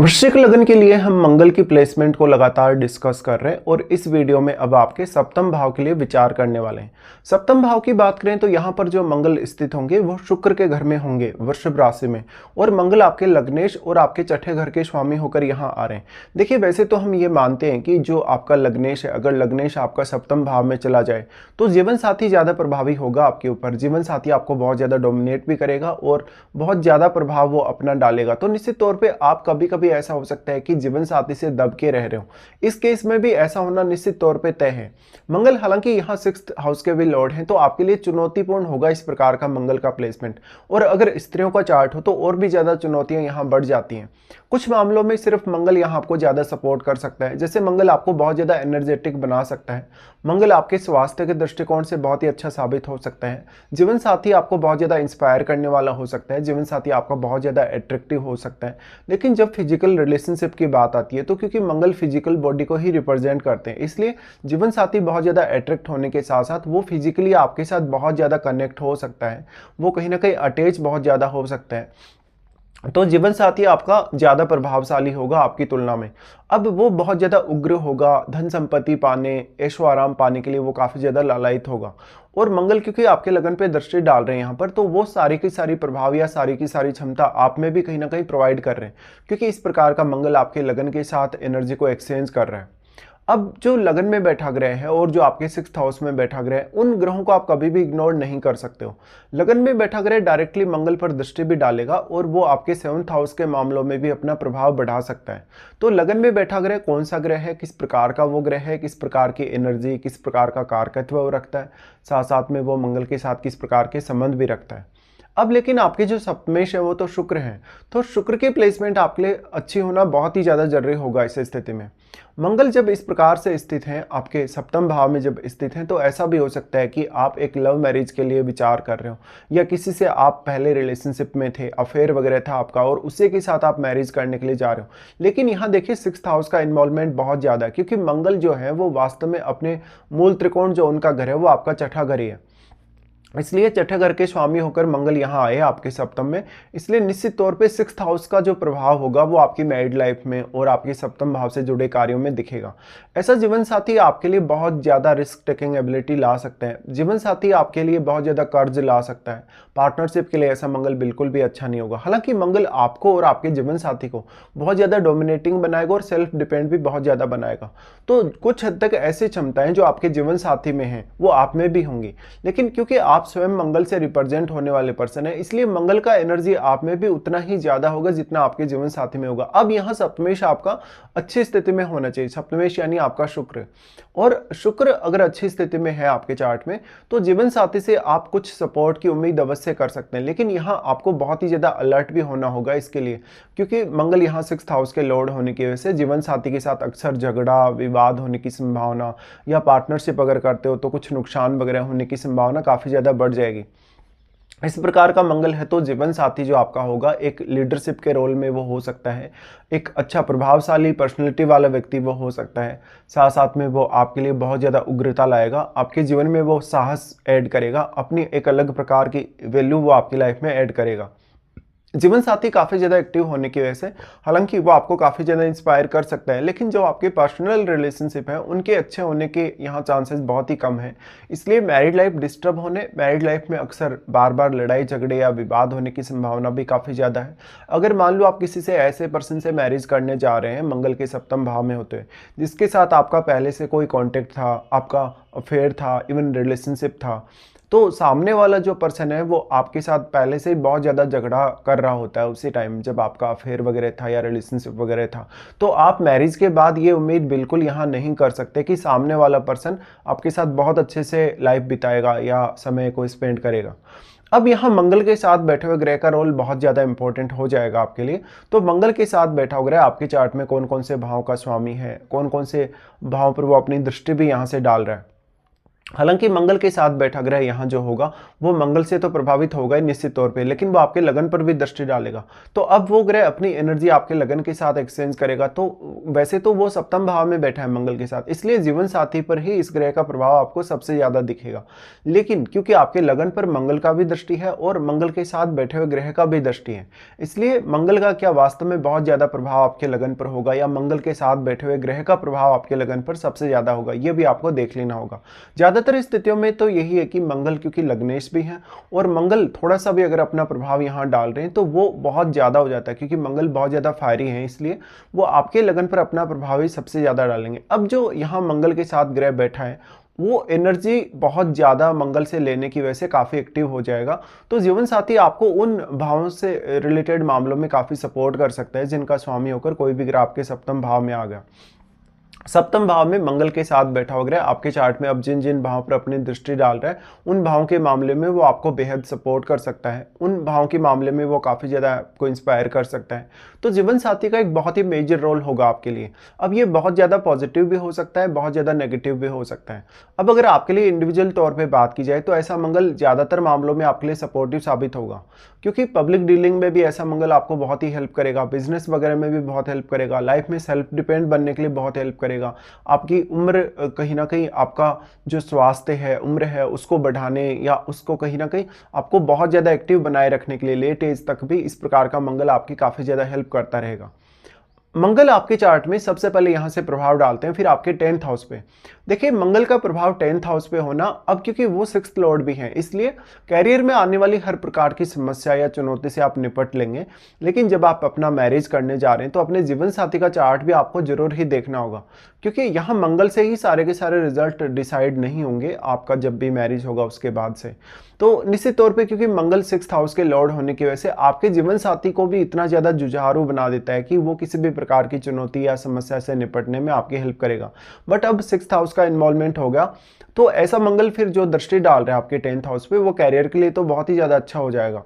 वृश्चिक लगन के लिए हम मंगल की प्लेसमेंट को लगातार डिस्कस कर रहे हैं और इस वीडियो में अब आपके सप्तम भाव के लिए विचार करने वाले हैं। सप्तम भाव की बात करें तो यहाँ पर जो मंगल स्थित होंगे वो शुक्र के घर में होंगे, वृषभ राशि में, और मंगल आपके लग्नेश और आपके छठे घर के स्वामी होकर यहाँ आ रहे हैं। देखिए, वैसे तो हम ये मानते हैं कि जो आपका लग्नेश है, अगर लग्नेश आपका सप्तम भाव में चला जाए तो जीवन साथी ज़्यादा प्रभावी होगा आपके ऊपर। जीवन साथी आपको बहुत ज़्यादा डोमिनेट भी करेगा और बहुत ज़्यादा प्रभाव वो अपना डालेगा। तो निश्चित तौर पर आप कभी कभी ऐसा हो सकता है कि जीवन साथी से दब के रह रहे हो। इस केस में भी ऐसा होना निश्चित तौर पे तय है। मंगल हालांकि यहाँ 6th हाउस के भी लॉर्ड हैं, तो आपके लिए चुनौतीपूर्ण होगा इस प्रकार का मंगल का प्लेसमेंट। और अगर स्त्रियों का चार्ट हो तो और भी ज्यादा चुनौतियां यहाँ बढ़ जाती हैं। कुछ मामलों में सिर्फ मंगल यहाँ आपको ज्यादा सपोर्ट कर सकता है। जैसे मंगल आपको बहुत ज्यादा एनर्जेटिक बना सकता है, मंगल आपके स्वास्थ्य के दृष्टिकोण से बहुत ही अच्छा साबित हो सकता है, जीवन साथी आपको बहुत ज्यादा इंस्पायर करने वाला हो सकता है, जीवन साथी आपका बहुत ज्यादा अट्रैक्टिव हो सकता है। लेकिन जब फिजिकल रिलेशनशिप की बात आती है तो क्योंकि मंगल फिजिकल बॉडी को ही रिप्रेजेंट करते हैं, इसलिए जीवन साथी बहुत ज्यादा अट्रैक्ट होने के साथ साथ वो फिजिकली आपके साथ बहुत ज्यादा कनेक्ट हो सकता है, वो कहीं ना कहीं अटैच बहुत ज्यादा हो सकता है। तो जीवन साथी आपका ज्यादा प्रभावशाली होगा आपकी तुलना में। अब वो बहुत ज्यादा उग्र होगा, धन संपत्ति पाने, ऐशो आराम पाने के लिए वो काफी ज्यादा लालायित होगा। और मंगल क्योंकि आपके लगन पे दृष्टि डाल रहे हैं यहाँ पर, तो वो सारी की सारी प्रभाव या सारी की सारी क्षमता आप में भी कहीं ना कहीं प्रोवाइड कर रहे हैं, क्योंकि इस प्रकार का मंगल आपके लगन के साथ एनर्जी को एक्सचेंज कर रहा है। अब जो लगन में बैठा ग्रह है और जो आपके 6th हाउस में बैठा ग्रह है, उन ग्रहों को आप कभी भी इग्नोर नहीं कर सकते हो। लगन में बैठा ग्रह डायरेक्टली मंगल पर दृष्टि भी डालेगा और वो आपके 7th हाउस के मामलों में भी अपना प्रभाव बढ़ा सकता है। तो लगन में बैठा ग्रह कौन सा ग्रह है, किस प्रकार का वो ग्रह है, किस प्रकार की एनर्जी, किस प्रकार का कारकत्व वो रखता है, साथ साथ में वो मंगल के साथ किस प्रकार के संबंध भी रखता है। अब लेकिन आपके जो सप्तमेश है वो तो शुक्र है, तो शुक्र की प्लेसमेंट आपके लिए अच्छी होना बहुत ही ज्यादा जरूरी होगा इस स्थिति में। मंगल जब इस प्रकार से स्थित हैं, आपके सप्तम भाव में जब स्थित हैं, तो ऐसा भी हो सकता है कि आप एक लव मैरिज के लिए विचार कर रहे हो, या किसी से आप पहले रिलेशनशिप में थे, अफेयर वगैरह था आपका और उसी के साथ आप मैरिज करने के लिए जा रहे हो। लेकिन यहाँ देखिए 6th हाउस का इन्वॉल्वमेंट बहुत ज्यादा है, क्योंकि मंगल जो है वो वास्तव में अपने मूल त्रिकोण जो उनका घर है वो आपका छठा घर ही है, इसलिए छठे घर के स्वामी होकर मंगल यहाँ आए आपके सप्तम में। इसलिए निश्चित तौर पे 6th हाउस का जो प्रभाव होगा वो आपकी मैरिड लाइफ में और आपके सप्तम भाव से जुड़े कार्यों में दिखेगा। ऐसा जीवन साथी आपके लिए बहुत ज्यादा रिस्क टेकिंग एबिलिटी ला सकते हैं, जीवन साथी आपके लिए बहुत ज्यादा कर्ज ला सकता है। पार्टनरशिप के लिए ऐसा मंगल बिल्कुल भी अच्छा नहीं होगा। हालांकि मंगल आपको और आपके जीवन साथी को बहुत ज्यादा डोमिनेटिंग बनाएगा और सेल्फ डिपेंड भी बहुत ज्यादा बनाएगा। तो कुछ हद तक ऐसी क्षमताएं जो आपके जीवन साथी में हैं वो आप में भी होंगी, लेकिन क्योंकि आप स्वयं मंगल से रिप्रेजेंट होने वाले पर्सन है, इसलिए मंगल का एनर्जी आप में भी उतना ही ज्यादा होगा जितना आपके जीवन साथी में होगा। अब यहाँ सप्तमेश आपका अच्छी स्थिति में होना चाहिए, सप्तमेश यानी आपका शुक्र, और शुक्र अगर अच्छी स्थिति में है आपके चार्ट में तो जीवन साथी से आप कुछ सपोर्ट की उम्मीद अवश्य कर सकते हैं। लेकिन यहाँ आपको बहुत ही ज्यादा अलर्ट भी होना होगा इसके लिए, क्योंकि मंगल यहाँ 6th हाउस के लॉर्ड होने की वजह से जीवन साथी के साथ अक्सर झगड़ा विवाद होने की संभावना, या पार्टनरशिप अगर करते हो तो कुछ नुकसान वगैरह होने की संभावना काफी ज्यादा बढ़ जाएगी। इस प्रकार का मंगल है तो जीवन साथी जो आपका होगा एक लीडरशिप के रोल में वो हो सकता है, एक अच्छा प्रभावशाली पर्सनैलिटी वाला व्यक्ति वो हो सकता है, साथ साथ में वो आपके लिए बहुत ज़्यादा उग्रता लाएगा, आपके जीवन में वो साहस ऐड करेगा, अपनी एक अलग प्रकार की वैल्यू वो आपकी लाइफ में ऐड करेगा। जीवन साथी काफी ज्यादा एक्टिव होने की वजह से हालांकि वो आपको काफी ज्यादा इंस्पायर कर सकता है, लेकिन जो आपके पर्सनल रिलेशनशिप है उनके अच्छे होने के यहाँ चांसेस बहुत ही कम है। इसलिए मैरिड लाइफ डिस्टर्ब होने, मैरिड लाइफ में अक्सर बार बार लड़ाई झगड़े या विवाद होने की संभावना भी काफी ज्यादा है। अगर मान लो आप किसी से ऐसे पर्सन से मैरिज करने जा रहे हैं मंगल के सप्तम भाव में होते हुए, जिसके साथ आपका पहले से कोई कॉन्टेक्ट था, आपका अफेयर था, इवन रिलेशनशिप था, तो सामने वाला जो पर्सन है वो आपके साथ पहले से ही बहुत ज़्यादा झगड़ा कर रहा होता है उसी टाइम जब आपका अफेयर वगैरह था या रिलेशनशिप वगैरह था, तो आप मैरिज के बाद ये उम्मीद बिल्कुल यहाँ नहीं कर सकते कि सामने वाला पर्सन आपके साथ बहुत अच्छे से लाइफ बिताएगा या समय को स्पेंड करेगा। अब यहाँ मंगल के साथ बैठे हुए ग्रह का रोल बहुत ज़्यादा इंपॉर्टेंट हो जाएगा आपके लिए। तो मंगल के साथ बैठा हुआ ग्रह आपके चार्ट में कौन कौन से भाव का स्वामी है, कौन कौन से भाव पर वो अपनी दृष्टि भी यहाँ से डाल रहा है, हालांकि मंगल के साथ बैठा ग्रह यहाँ जो होगा वो मंगल से तो प्रभावित होगा ही निश्चित तौर पे, लेकिन वो आपके लगन पर भी दृष्टि डालेगा। तो अब वो ग्रह अपनी एनर्जी आपके लगन के साथ एक्सचेंज करेगा। तो वैसे तो वो सप्तम भाव में बैठा है मंगल के साथ, इसलिए जीवन साथी पर ही इस ग्रह का प्रभाव आपको सबसे ज्यादा दिखेगा। लेकिन क्योंकि आपके लगन पर मंगल का भी दृष्टि है और मंगल के साथ बैठे हुए ग्रह का भी दृष्टि है, इसलिए मंगल का क्या वास्तव में बहुत ज्यादा प्रभाव आपके लगन पर होगा या मंगल के साथ बैठे हुए ग्रह का प्रभाव आपके लगन पर सबसे ज्यादा होगा, यह भी आपको देख लेना होगा। ज्यादातर स्थितियों में तो यही है कि मंगल क्योंकि लग्नेश भी है और मंगल थोड़ा सा भी अगर अपना प्रभाव यहाँ डाल रहे हैं तो वो बहुत ज्यादा हो जाता है, क्योंकि मंगल बहुत ज्यादा फायरी है, इसलिए वो आपके लगन पर अपना प्रभाव ही सबसे ज्यादा डालेंगे। अब जो यहाँ मंगल के साथ ग्रह बैठा है वो एनर्जी बहुत ज्यादा मंगल से लेने की वजह से काफी एक्टिव हो जाएगा। तो जीवन साथी आपको उन भावों से रिलेटेड मामलों में काफी सपोर्ट कर सकता है जिनका स्वामी होकर कोई भी ग्रह आपके सप्तम भाव में आ गया। सप्तम भाव में मंगल के साथ बैठा हुआ ग्रह आपके चार्ट में अब जिन जिन भावों पर अपनी दृष्टि डाल रहा है उन भावों के मामले में वो आपको बेहद सपोर्ट कर सकता है, उन भावों के मामले में वो काफ़ी ज़्यादा आपको इंस्पायर कर सकता है। तो जीवन साथी का एक बहुत ही मेजर रोल होगा आपके लिए। अब ये बहुत ज़्यादा पॉजिटिव भी हो सकता है, बहुत ज़्यादा नेगेटिव भी हो सकता है। अब अगर आपके लिए इंडिविजुअल तौर पर बात की जाए तो ऐसा मंगल ज़्यादातर मामलों में आपके लिए सपोर्टिव साबित होगा, क्योंकि पब्लिक डीलिंग में भी ऐसा मंगल आपको बहुत ही हेल्प करेगा, बिजनेस वगैरह में भी बहुत हेल्प करेगा, लाइफ में सेल्फ डिपेंड बनने के लिए बहुत हेल्प करेगा। आपकी उम्र कहीं ना कहीं आपका जो स्वास्थ्य है, उम्र है, उसको बढ़ाने या उसको कहीं ना कहीं आपको बहुत ज़्यादा एक्टिव बनाए रखने के लिए लेट एज तक भी इस प्रकार का मंगल आपकी काफ़ी ज़्यादा हेल्प करता रहेगा। मंगल आपके चार्ट में सबसे पहले यहां से प्रभाव डालते हैं, फिर आपके 10th हाउस पे। देखिए मंगल का प्रभाव 10th हाउस पे होना, अब क्योंकि वो 6th लॉर्ड भी हैं, इसलिए कैरियर में आने वाली हर प्रकार की समस्या या चुनौती से आप निपट लेंगे। लेकिन जब आप अपना मैरिज करने जा रहे हैं तो अपने जीवन साथी का चार्ट भी आपको जरूर ही देखना होगा, क्योंकि यहाँ मंगल से ही सारे के सारे रिजल्ट डिसाइड नहीं होंगे आपका जब भी मैरिज होगा उसके बाद से। तो निश्चित तौर पे क्योंकि मंगल 6th हाउस के लॉर्ड होने की वजह से आपके जीवन साथी को भी इतना ज्यादा जुझारू बना देता है कि वो किसी भी प्रकार की चुनौती या समस्या से निपटने में आपकी हेल्प करेगा। बट अब 6th हाउस का इन्वॉल्वमेंट हो गया तो ऐसा मंगल फिर जो दृष्टि डाल रहा है आपके 10th हाउस पे, वो कैरियर के लिए तो बहुत ही ज्यादा अच्छा हो जाएगा,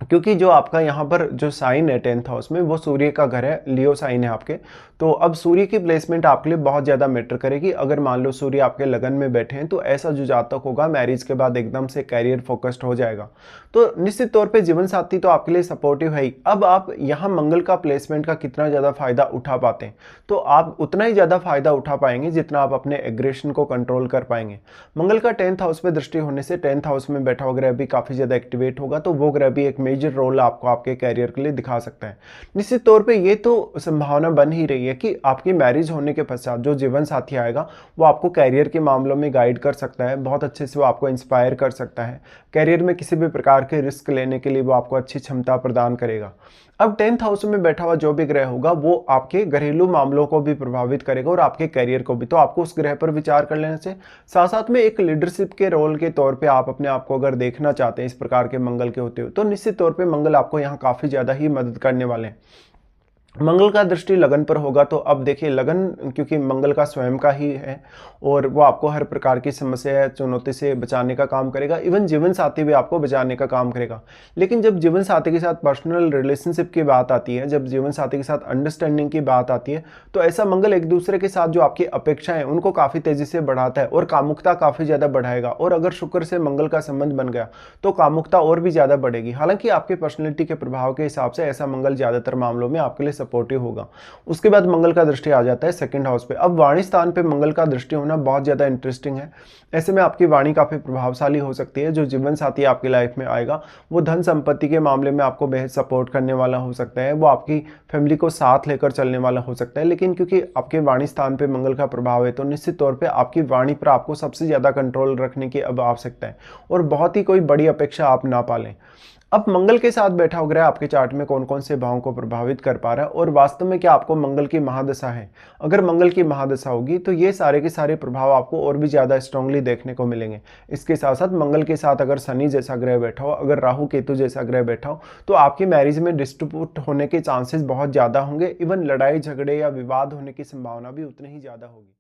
क्योंकि जो आपका यहाँ पर जो साइन है 10th हाउस में वो सूर्य का घर है, लियो साइन है आपके। तो अब सूर्य की प्लेसमेंट आपके लिए बहुत ज़्यादा मैटर करेगी। अगर मान लो सूर्य आपके लगन में बैठे हैं तो ऐसा जो जातक होगा मैरिज के बाद एकदम से कैरियर फोकस्ड हो जाएगा। तो निश्चित तौर पे जीवन साथी तो आपके लिए सपोर्टिव है ही। अब आप यहाँ मंगल का प्लेसमेंट का कितना ज़्यादा फायदा उठा पाते हैं, तो आप उतना ही ज़्यादा फायदा उठा पाएंगे जितना आप अपने एग्रेशन को कंट्रोल कर पाएंगे। मंगल का 10th हाउस पे दृष्टि होने से 10th हाउस में बैठा हुआ ग्रह भी काफ़ी ज़्यादा एक्टिवेट होगा, तो वो ग्रह भी एक मेजर रोल आपको आपके कैरियर के लिए दिखा सकता है। निश्चित तौर पे ये तो संभावना बन ही रही है कि आपकी मैरिज होने के पश्चात जो जीवन साथी आएगा वो आपको कैरियर के मामलों में गाइड कर सकता है, बहुत अच्छे से वो आपको इंस्पायर कर सकता है। कैरियर में किसी भी प्रकार के रिस्क लेने के लिए वो आपको अच्छी क्षमता प्रदान करेगा। अब 10th हाउस में बैठा हुआ जो भी ग्रह होगा वो आपके घरेलू मामलों को भी प्रभावित करेगा और आपके कैरियर को भी, तो आपको उस ग्रह पर विचार कर लेने से साथ साथ में एक लीडरशिप के रोल के तौर पे आप अपने आप को अगर देखना चाहते हैं इस प्रकार के मंगल के होते हुए, तो निश्चित तौर पे मंगल आपको यहाँ काफी ज्यादा ही मदद करने वाले हैं। मंगल का दृष्टि लगन पर होगा तो अब देखिए लगन क्योंकि मंगल का स्वयं का ही है और वो आपको हर प्रकार की समस्या या चुनौती से बचाने का काम करेगा, इवन जीवन साथी भी आपको बचाने का काम करेगा। लेकिन जब जीवन साथी के साथ पर्सनल रिलेशनशिप की बात आती है, जब जीवन साथी के साथ अंडरस्टैंडिंग की बात आती है, तो ऐसा मंगल एक दूसरे के साथ जो आपकी अपेक्षाएं उनको काफी तेजी से बढ़ाता है और कामुकता काफी ज्यादा बढ़ाएगा। और अगर शुक्र से मंगल का संबंध बन गया तो कामुकता और भी ज्यादा बढ़ेगी। हालांकि आपके पर्सनैलिटी के प्रभाव के हिसाब से ऐसा मंगल ज्यादातर मामलों में आपके लिए सपोर्टिव होगा। उसके बाद मंगल का दृष्टि आ जाता है 2nd हाउस पे। अब वाणी स्थान पे मंगल का दृष्टि होना बहुत ज्यादा इंटरेस्टिंग है। ऐसे में आपकी वाणी काफी प्रभावशाली हो सकती है। जो जीवन साथी आपकी लाइफ में आएगा वो धन संपत्ति के मामले में आपको बेहद सपोर्ट करने वाला हो सकता है, वो आपकी फैमिली को साथ लेकर चलने वाला हो सकता है। लेकिन क्योंकि आपके वाणी स्थान पे मंगल का प्रभाव है तो निश्चित तौर पे आपकी वाणी पर आपको सबसे ज्यादा कंट्रोल रखने की अब आवश्यकता है और बहुत ही कोई बड़ी अपेक्षा आप ना पालें। अब मंगल के साथ बैठा हुआ ग्रह आपके चार्ट में कौन कौन से भावों को प्रभावित कर पा रहा है और वास्तव में क्या आपको मंगल की महादशा है। अगर मंगल की महादशा होगी तो ये सारे के सारे प्रभाव आपको और भी ज्यादा स्ट्रांगली देखने को मिलेंगे। इसके साथ साथ मंगल के साथ अगर शनि जैसा ग्रह बैठा हो, अगर राहु केतु जैसा ग्रह बैठा हो, तो आपकी मैरिज में डिस्प्यूट होने के चांसेस बहुत ज्यादा होंगे। इवन लड़ाई झगड़े या विवाद होने की संभावना भी उतनी ही ज्यादा होगी।